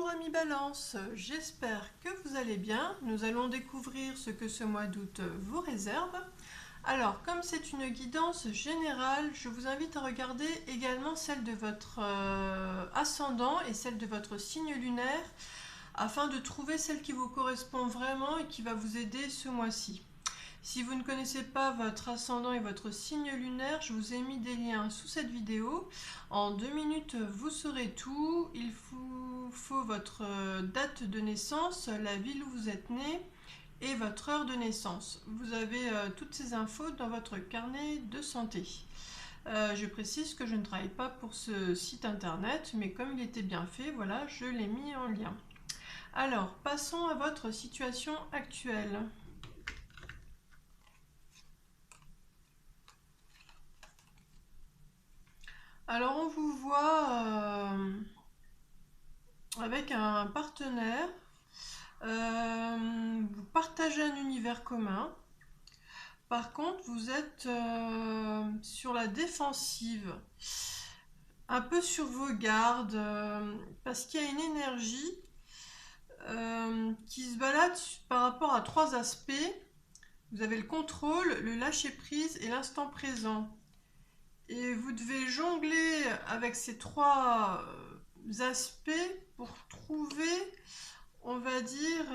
amis Balance, j'espère que vous allez bien. Nous allons découvrir ce que ce mois d'août vous réserve. Alors, comme c'est une guidance générale, je vous invite à regarder également celle de votre ascendant et celle de votre signe lunaire afin de trouver celle qui vous correspond vraiment et qui va vous aider ce mois-ci. Si vous ne connaissez pas votre ascendant et votre signe lunaire, je vous ai mis des liens sous cette vidéo. En 2 minutes, vous saurez tout. Il vous faut votre date de naissance, la ville où vous êtes né et votre heure de naissance. Vous avez toutes ces infos dans votre carnet de santé. Je précise que je ne travaille pas pour ce site internet, mais comme il était bien fait, voilà, je l'ai mis en lien. Alors, passons à votre situation actuelle. Alors on vous voit avec un partenaire, vous partagez un univers commun. Par contre, vous êtes sur la défensive, un peu sur vos gardes, parce qu'il y a une énergie qui se balade par rapport à 3 aspects. Vous avez le contrôle, le lâcher-prise et l'instant présent. Et vous devez jongler avec ces 3 aspects pour trouver, on va dire,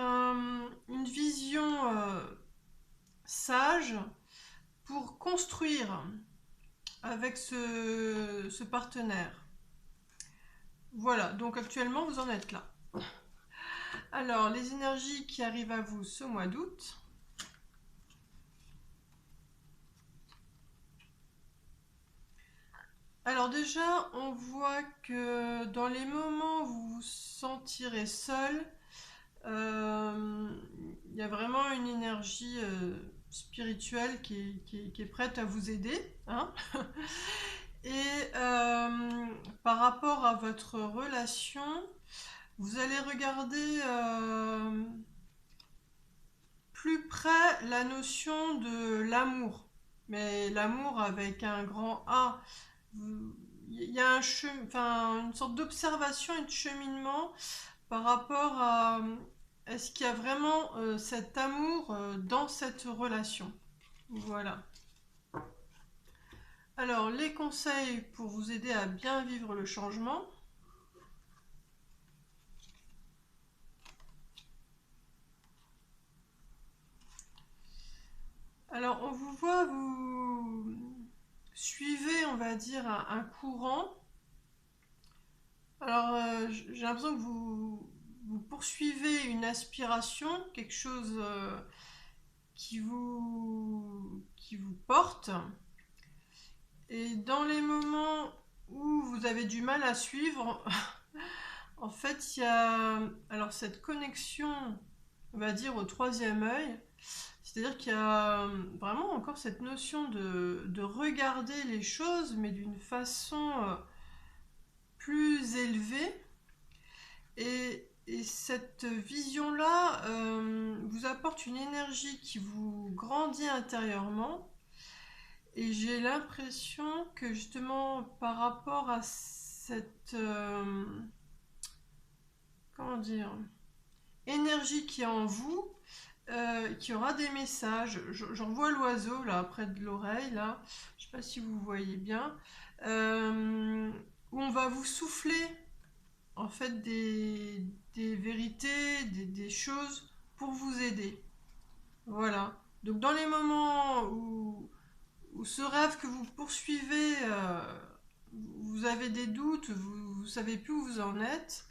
une vision sage pour construire avec ce partenaire. Voilà, donc actuellement vous en êtes là. Alors, les énergies qui arrivent à vous ce mois d'août. Alors déjà, on voit que dans les moments où vous vous sentirez seul, il y a vraiment une énergie spirituelle qui est prête à vous aider, hein. Et par rapport à votre relation, vous allez regarder plus près la notion de l'amour, mais l'amour avec un grand A. Il y a une sorte d'observation et de cheminement par rapport à est-ce qu'il y a vraiment cet amour dans cette relation. Voilà. Alors, les conseils pour vous aider à bien vivre le changement. Alors, on vous voit, vous suivez, on va dire, un courant. Alors, j'ai l'impression que vous poursuivez une aspiration, quelque chose qui vous porte. Et dans les moments où vous avez du mal à suivre, en fait, il y a alors cette connexion, on va dire, au 3e œil. C'est-à-dire qu'il y a vraiment encore cette notion de regarder les choses, mais d'une façon plus élevée. Et cette vision-là vous apporte une énergie qui vous grandit intérieurement. Et j'ai l'impression que justement par rapport à cette comment dire, énergie qui est en vous, qui aura des messages. J'en vois l'oiseau là près de l'oreille là, je sais pas si vous voyez bien, où on va vous souffler en fait des vérités, des choses pour vous aider. Voilà. Donc dans les moments où ce rêve que vous poursuivez, vous avez des doutes, vous ne savez plus où vous en êtes,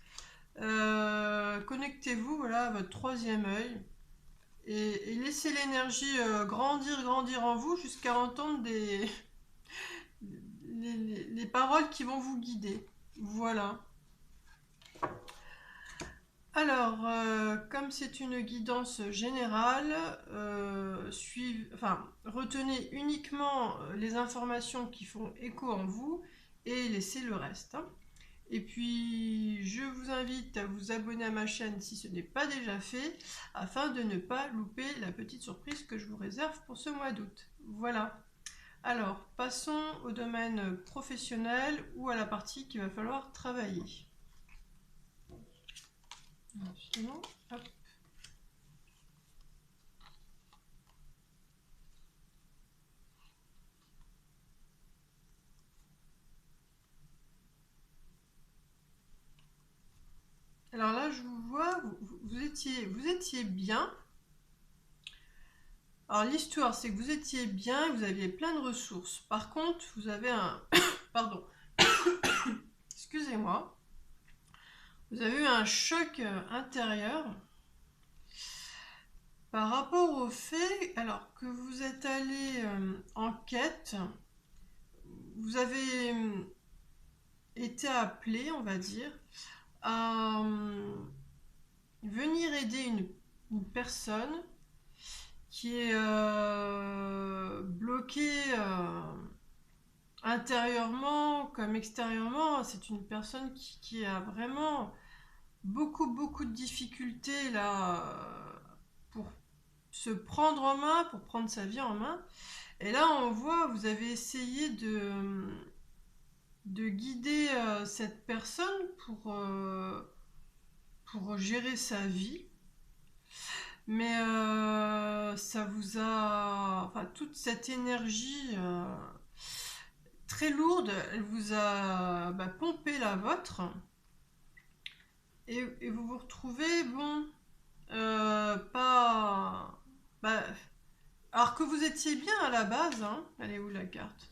connectez-vous, voilà, à votre 3e œil et laissez l'énergie grandir en vous jusqu'à entendre les paroles qui vont vous guider. Voilà. Alors, comme c'est une guidance générale, retenez uniquement les informations qui font écho en vous et laissez le reste, hein. Et puis, je vous invite à vous abonner à ma chaîne si ce n'est pas déjà fait, afin de ne pas louper la petite surprise que je vous réserve pour ce mois d'août. Voilà. Alors, passons au domaine professionnel ou à la partie qu'il va falloir travailler. Non, hop. Alors là, je vous vois, vous étiez bien. Alors l'histoire, c'est que vous étiez bien, vous aviez plein de ressources. Par contre, vous avez un... Pardon. Excusez-moi. Vous avez eu un choc intérieur par rapport au fait, alors que vous êtes allé en quête, vous avez été appelé, on va dire, à venir aider une personne qui est bloquée intérieurement comme extérieurement. C'est une personne qui a vraiment beaucoup de difficultés là pour se prendre en main, pour prendre sa vie en main. Et là, on voit, vous avez essayé de guider cette personne pour gérer sa vie. Mais ça vous a... Enfin, toute cette énergie très lourde, elle vous a pompé la vôtre. Et vous vous retrouvez, bon, pas... Bah, alors que vous étiez bien à la base, hein. Elle est où la carte?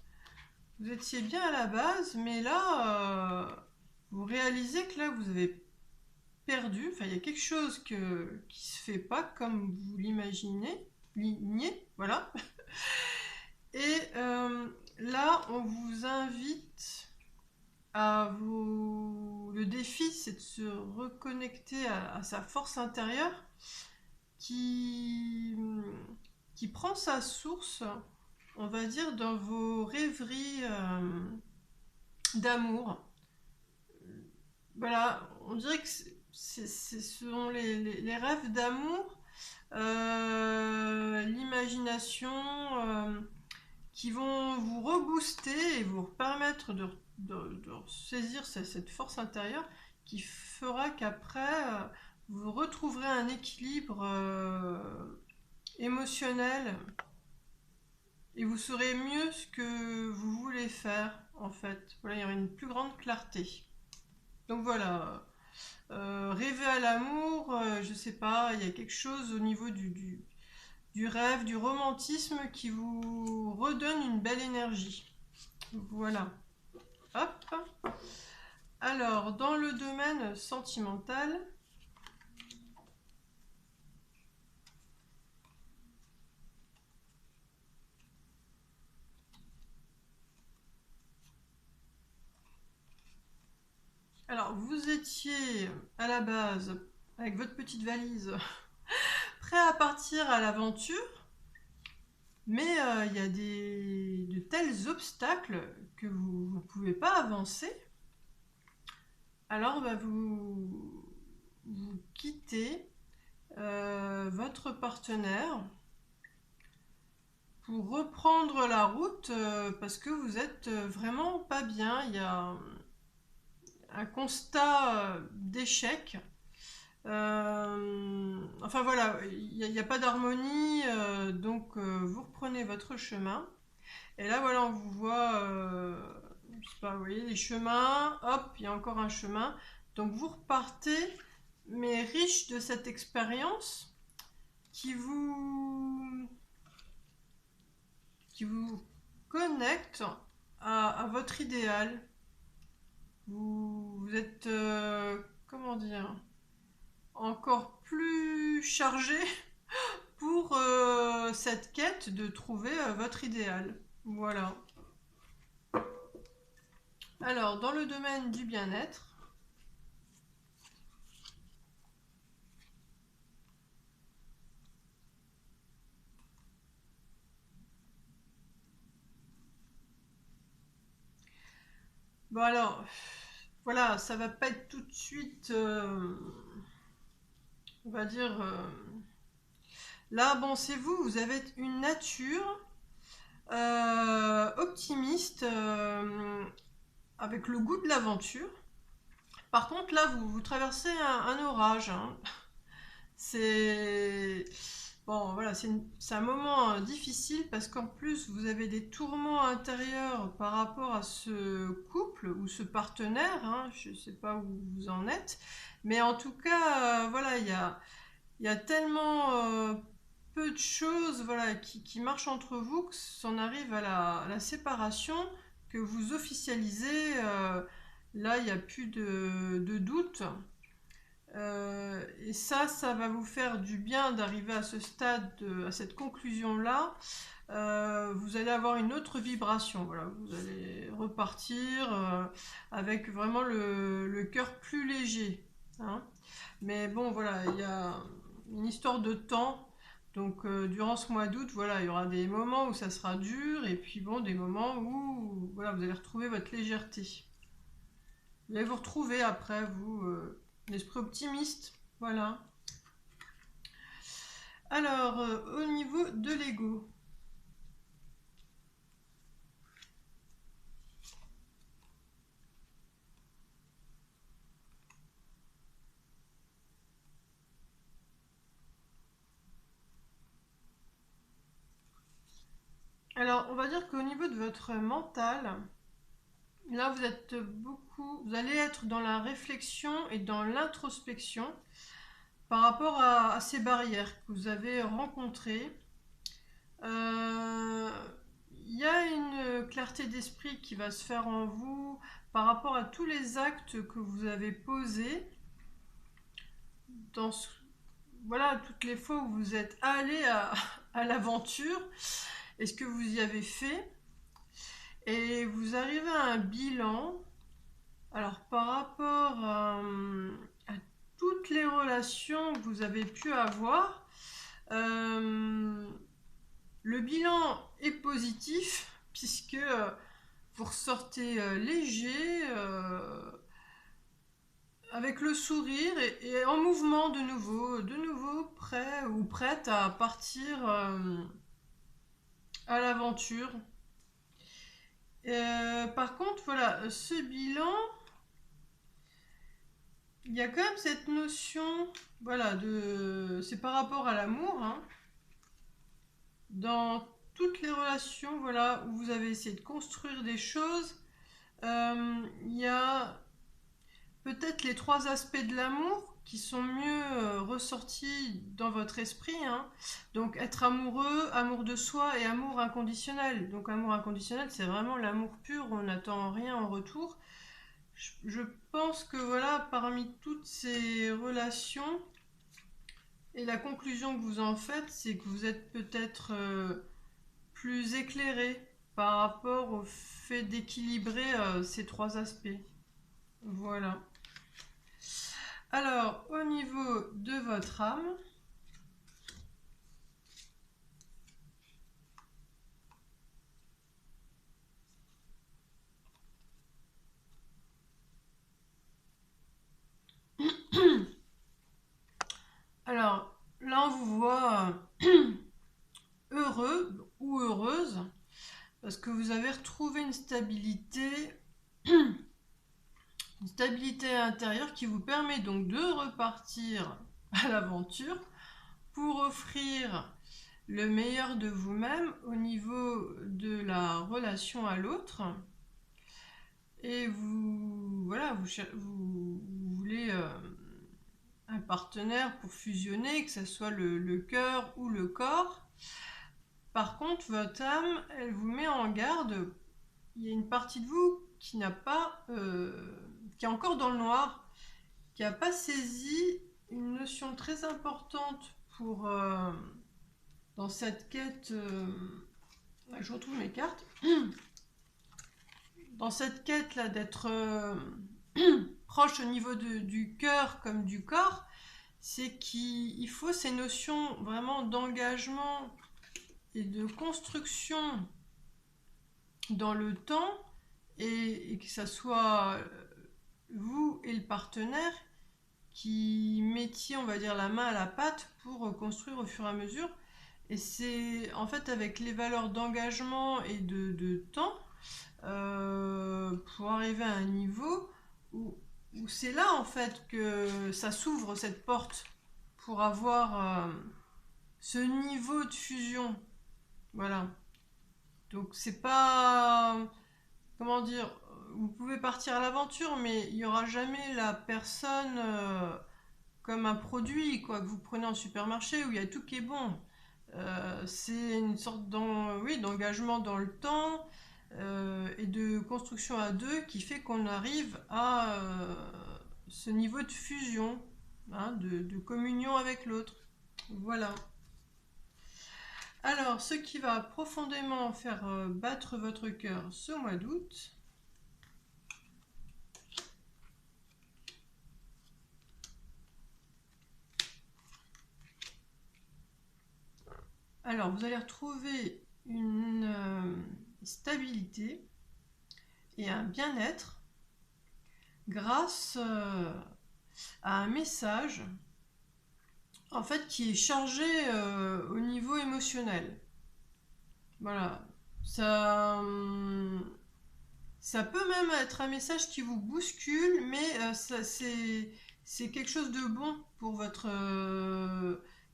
Vous étiez bien à la base, mais là, vous réalisez que là, vous avez perdu. Enfin, il y a quelque chose qui se fait pas comme vous l'imaginez. Voilà. Et là, on vous invite à vous... Le défi, c'est de se reconnecter à sa force intérieure qui prend sa source, on va dire, dans vos rêveries d'amour. Voilà, on dirait que ce sont les rêves d'amour, l'imagination, qui vont vous rebooster et vous permettre de saisir cette force intérieure qui fera qu'après, vous retrouverez un équilibre émotionnel et vous saurez mieux ce que vous voulez faire en fait. Voilà, il y aura une plus grande clarté. Donc voilà, rêver à l'amour, je sais pas, il y a quelque chose au niveau du rêve, du romantisme qui vous redonne une belle énergie. Voilà. Hop. Alors, dans le domaine sentimental, alors vous étiez à la base avec votre petite valise prêt à partir à l'aventure, mais il y a de tels obstacles que vous ne pouvez pas avancer. Alors vous quittez votre partenaire pour reprendre la route parce que vous êtes vraiment pas bien. Il y a un constat d'échec. Enfin voilà, il n'y a pas d'harmonie, donc vous reprenez votre chemin. Et là voilà, on vous voit, je sais pas, vous voyez les chemins, hop, il y a encore un chemin. Donc vous repartez, mais riche de cette expérience qui vous connecte à votre idéal. Vous êtes, comment dire, encore plus chargé pour cette quête de trouver votre idéal. Voilà. Alors, dans le domaine du bien-être, bon alors, voilà, ça va pas être tout de suite, on va dire, là, bon, c'est vous, vous avez une nature optimiste, avec le goût de l'aventure. Par contre, là, vous traversez un orage, hein. C'est bon, voilà, c'est un moment difficile parce qu'en plus vous avez des tourments intérieurs par rapport à ce couple ou ce partenaire, hein, je ne sais pas où vous en êtes, mais en tout cas, voilà, il y a tellement peu de choses, voilà, qui marchent entre vous que c'en arrive à la séparation, que vous officialisez. Là, il n'y a plus de doute. Et ça va vous faire du bien d'arriver à ce stade, à cette conclusion-là. Vous allez avoir une autre vibration, voilà, vous allez repartir avec vraiment le cœur plus léger, hein. Mais bon, voilà, il y a une histoire de temps. Donc, durant ce mois d'août, voilà, il y aura des moments où ça sera dur, et puis bon, des moments où voilà, vous allez retrouver votre légèreté. Vous allez vous retrouver après, vous, l'esprit optimiste. Voilà. Alors, au niveau de l'ego. Alors, on va dire qu'au niveau de votre mental, là, vous allez être dans la réflexion et dans l'introspection par rapport à ces barrières que vous avez rencontrées. Euh, Il y a une clarté d'esprit qui va se faire en vous par rapport à tous les actes que vous avez posés dans voilà, toutes les fois où vous êtes allé à l'aventure et ce que vous y avez fait. Et vous arrivez à un bilan. Alors, par rapport à toutes les relations que vous avez pu avoir, le bilan est positif puisque vous ressortez léger, avec le sourire et en mouvement de nouveau prêt ou prête à partir à l'aventure. Par contre, voilà, ce bilan, il y a quand même cette notion, voilà, c'est par rapport à l'amour, hein. Dans toutes les relations, voilà, où vous avez essayé de construire des choses, il y a peut-être les trois aspects de l'amour qui sont mieux ressortis dans votre esprit, hein. Donc être amoureux, amour de soi et amour inconditionnel. Donc amour inconditionnel, c'est vraiment l'amour pur, on n'attend rien en retour. Je pense que voilà, parmi toutes ces relations, et la conclusion que vous en faites, c'est que vous êtes peut-être plus éclairé par rapport au fait d'équilibrer ces trois aspects. Voilà. Alors, au niveau de votre âme, alors là on vous voit heureux ou heureuse parce que vous avez retrouvé une stabilité intérieure qui vous permet donc de repartir à l'aventure pour offrir le meilleur de vous-même au niveau de la relation à l'autre. Et vous, voilà, vous voulez un partenaire pour fusionner, que ce soit le cœur ou le corps. Par contre, votre âme, elle vous met en garde. Il y a une partie de vous qui n'a pas, qui est encore dans le noir, qui n'a pas saisi une notion très importante pour dans cette quête. Je retrouve mes cartes. Dans cette quête là d'être proche au niveau du cœur comme du corps, c'est qu'il faut ces notions vraiment d'engagement et de construction dans le temps et que ça soit vous et le partenaire qui mettiez, on va dire, la main à la pâte pour construire au fur et à mesure. Et c'est en fait avec les valeurs d'engagement et de temps pour arriver à un niveau où c'est là en fait que ça s'ouvre cette porte pour avoir ce niveau de fusion. Voilà. Donc c'est pas... Comment dire? Vous pouvez partir à l'aventure, mais il n'y aura jamais la personne comme un produit quoi, que vous prenez en supermarché où il y a tout qui est bon. C'est une sorte oui, d'engagement dans le temps et de construction à deux qui fait qu'on arrive à ce niveau de fusion, hein, de communion avec l'autre. Voilà. Alors, ce qui va profondément faire battre votre cœur ce mois d'août, alors vous allez retrouver une stabilité et un bien-être grâce à un message en fait qui est chargé au niveau émotionnel. Voilà, ça peut même être un message qui vous bouscule, mais c'est quelque chose de bon pour votre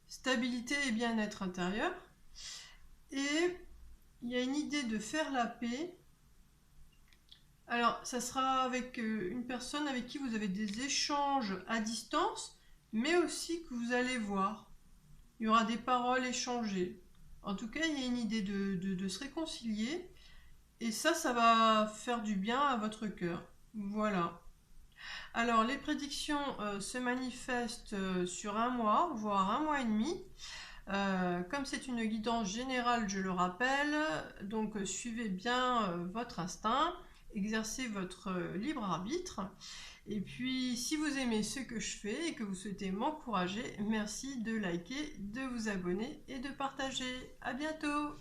stabilité et bien-être intérieur. Et il y a une idée de faire la paix. Alors, ça sera avec une personne avec qui vous avez des échanges à distance, mais aussi que vous allez voir. Il y aura des paroles échangées. En tout cas, il y a une idée de se réconcilier. Et ça va faire du bien à votre cœur. Voilà. Alors, les prédictions se manifestent sur un mois, voire un mois et demi. Comme c'est une guidance générale, je le rappelle, donc suivez bien votre instinct, exercez votre libre arbitre. Et puis, si vous aimez ce que je fais et que vous souhaitez m'encourager, merci de liker, de vous abonner et de partager. À bientôt!